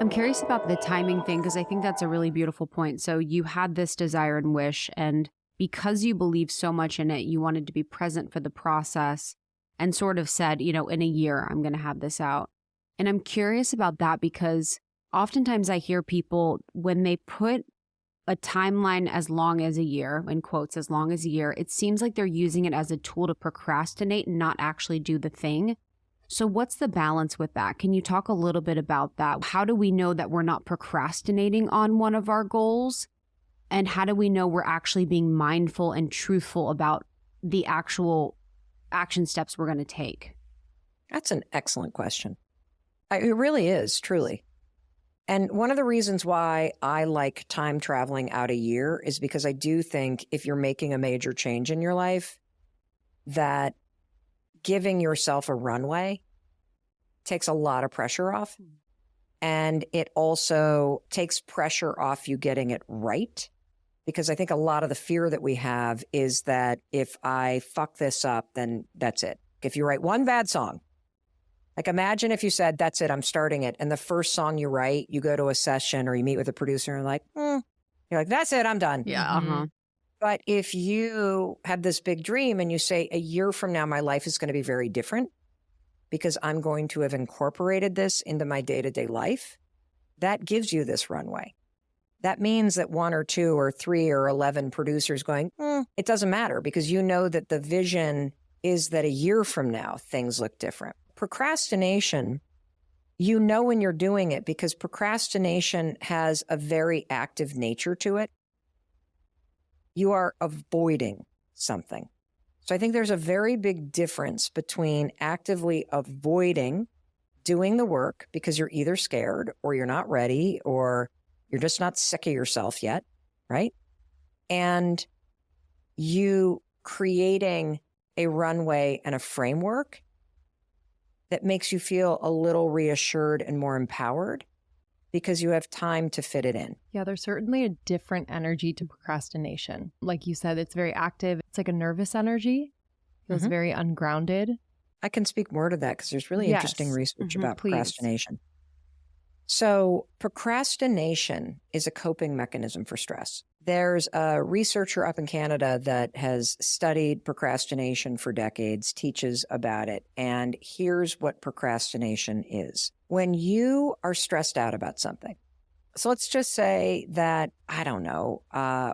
I'm curious about the timing thing because I think that's a really beautiful point. So you had this desire and wish, and because you believe so much in it, you wanted to be present for the process and sort of said, in a year, I'm going to have this out. And I'm curious about that because oftentimes I hear people, when they put a timeline as long as a year, in quotes, as long as a year, it seems like they're using it as a tool to procrastinate and not actually do the thing. So what's the balance with that? Can you talk a little bit about that? How do we know that we're not procrastinating on one of our goals? And how do we know we're actually being mindful and truthful about the actual action steps we're going to take? That's an excellent question. It really is, truly. And one of the reasons why I like time traveling out a year is because I do think if you're making a major change in your life, that giving yourself a runway takes a lot of pressure off. And it also takes pressure off you getting it right. Because I think a lot of the fear that we have is that if I fuck this up, then that's it. If you write one bad song, like imagine if you said, that's it, I'm starting it. And the first song you write, you go to a session or you meet with a producer and you're like, that's it, I'm done. Yeah. Uh-huh. But if you have this big dream and you say, a year from now, my life is going to be very different because I'm going to have incorporated this into my day-to-day life, that gives you this runway. That means that 1 or 2 or 3 or 11 producers going, it doesn't matter because you know that the vision is that a year from now, things look different. Procrastination, you know when you're doing it because procrastination has a very active nature to it. You are avoiding something. So I think there's a very big difference between actively avoiding doing the work because you're either scared or you're not ready or you're just not sick of yourself yet, right? And you creating a runway and a framework that makes you feel a little reassured and more empowered because you have time to fit it in. Yeah, there's certainly a different energy to procrastination. Like you said, it's very active. It's like a nervous energy. Feels very ungrounded. I can speak more to that because there's really interesting research about please. procrastination. So procrastination is a coping mechanism for stress. There's a researcher up in Canada that has studied procrastination for decades, teaches about it. And here's what procrastination is. When you are stressed out about something, so let's just say that, I don't know,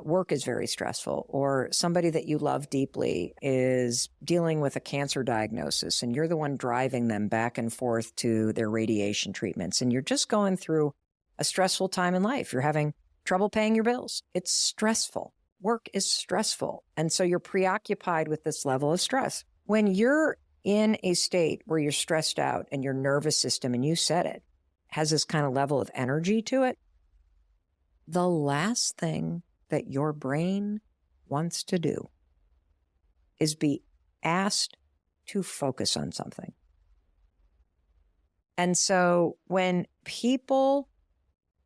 work is very stressful, or somebody that you love deeply is dealing with a cancer diagnosis, and you're the one driving them back and forth to their radiation treatments, and you're just going through a stressful time in life. You're having trouble paying your bills. It's stressful. Work is stressful. And so you're preoccupied with this level of stress. When you're in a state where you're stressed out and your nervous system, and you said it, has this kind of level of energy to it, the last thing that your brain wants to do is be asked to focus on something. And so when people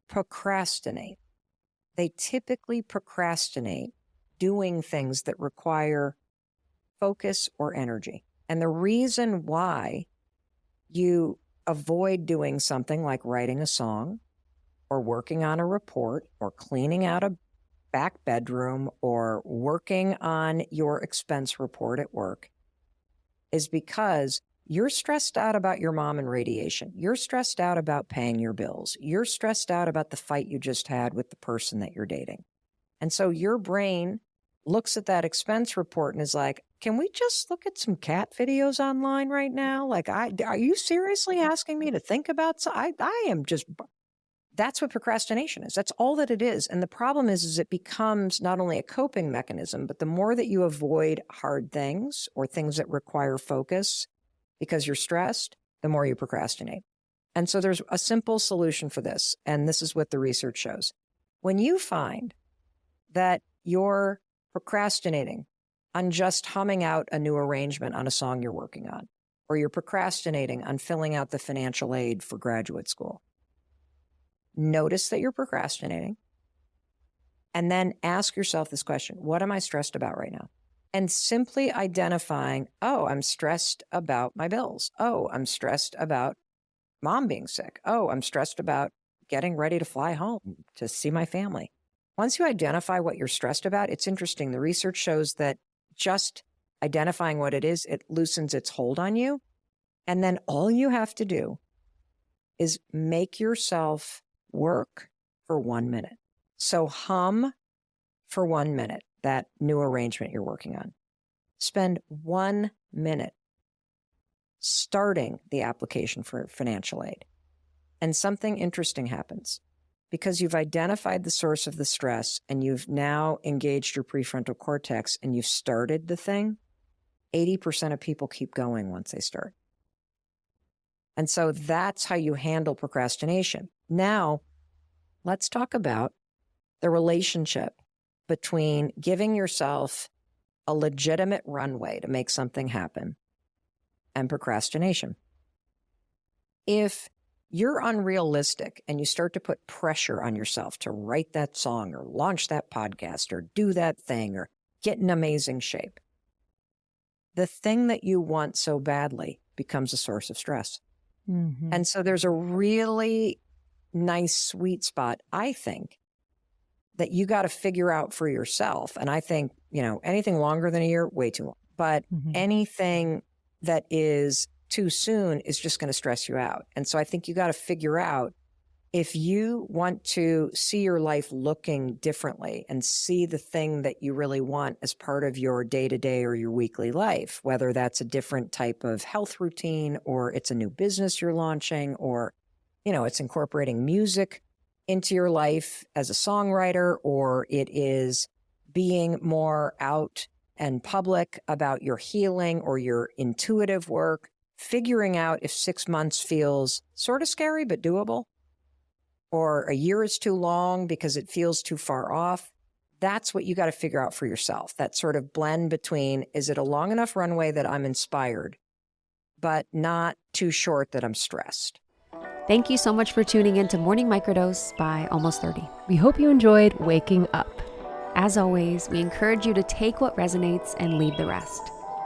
procrastinate, they typically procrastinate doing things that require focus or energy. And the reason why you avoid doing something like writing a song or working on a report or cleaning out a back bedroom or working on your expense report at work is because you're stressed out about your mom and radiation. You're stressed out about paying your bills. You're stressed out about the fight you just had with the person that you're dating. And so your brain looks at that expense report and is like, can we just look at some cat videos online right now? Like, are you seriously asking me to think about? I am just, that's what procrastination is. That's all that it is. And the problem is it becomes not only a coping mechanism, but the more that you avoid hard things or things that require focus because you're stressed, the more you procrastinate. And so there's a simple solution for this. And this is what the research shows. When you find that you're procrastinating on just humming out a new arrangement on a song you're working on, or you're procrastinating on filling out the financial aid for graduate school, notice that you're procrastinating and then ask yourself this question: what am I stressed about right now? And simply identifying, oh, I'm stressed about my bills. Oh, I'm stressed about mom being sick. Oh, I'm stressed about getting ready to fly home to see my family. Once you identify what you're stressed about, it's interesting. The research shows that just identifying what it is, it loosens its hold on you. And then all you have to do is make yourself work for 1 minute. So hum for 1 minute, that new arrangement you're working on. Spend 1 minute starting the application for financial aid. And something interesting happens. Because you've identified the source of the stress and you've now engaged your prefrontal cortex and you've started the thing, 80% of people keep going once they start. And so that's how you handle procrastination. Now, let's talk about the relationship between giving yourself a legitimate runway to make something happen and procrastination. If you're unrealistic and you start to put pressure on yourself to write that song or launch that podcast or do that thing or get in amazing shape, the thing that you want so badly becomes a source of stress. Mm-hmm. And so there's a really nice sweet spot, I think, that you got to figure out for yourself. And I think, anything longer than a year, way too long. But anything that is too soon is just going to stress you out. And so I think you got to figure out if you want to see your life looking differently and see the thing that you really want as part of your day-to-day or your weekly life, whether that's a different type of health routine or it's a new business you're launching or, it's incorporating music into your life as a songwriter, or it is being more out and public about your healing or your intuitive work, figuring out if 6 months feels sort of scary but doable, or a year is too long because it feels too far off. That's what you got to figure out for yourself. That sort of blend between, is it a long enough runway that I'm inspired, but not too short that I'm stressed? Thank you so much for tuning in to Morning Microdose by Almost 30. We hope you enjoyed waking up. As always, we encourage you to take what resonates and leave the rest.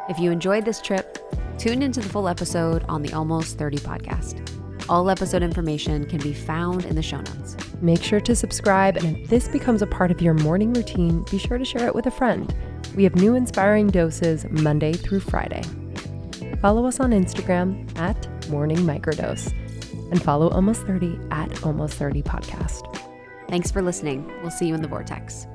If you enjoyed this trip, tune into the full episode on the Almost 30 podcast. All episode information can be found in the show notes. Make sure to subscribe, and if this becomes a part of your morning routine, be sure to share it with a friend. We have new inspiring doses Monday through Friday. Follow us on Instagram at Morning Microdose and follow Almost 30 at Almost 30 Podcast. Thanks for listening. We'll see you in the vortex.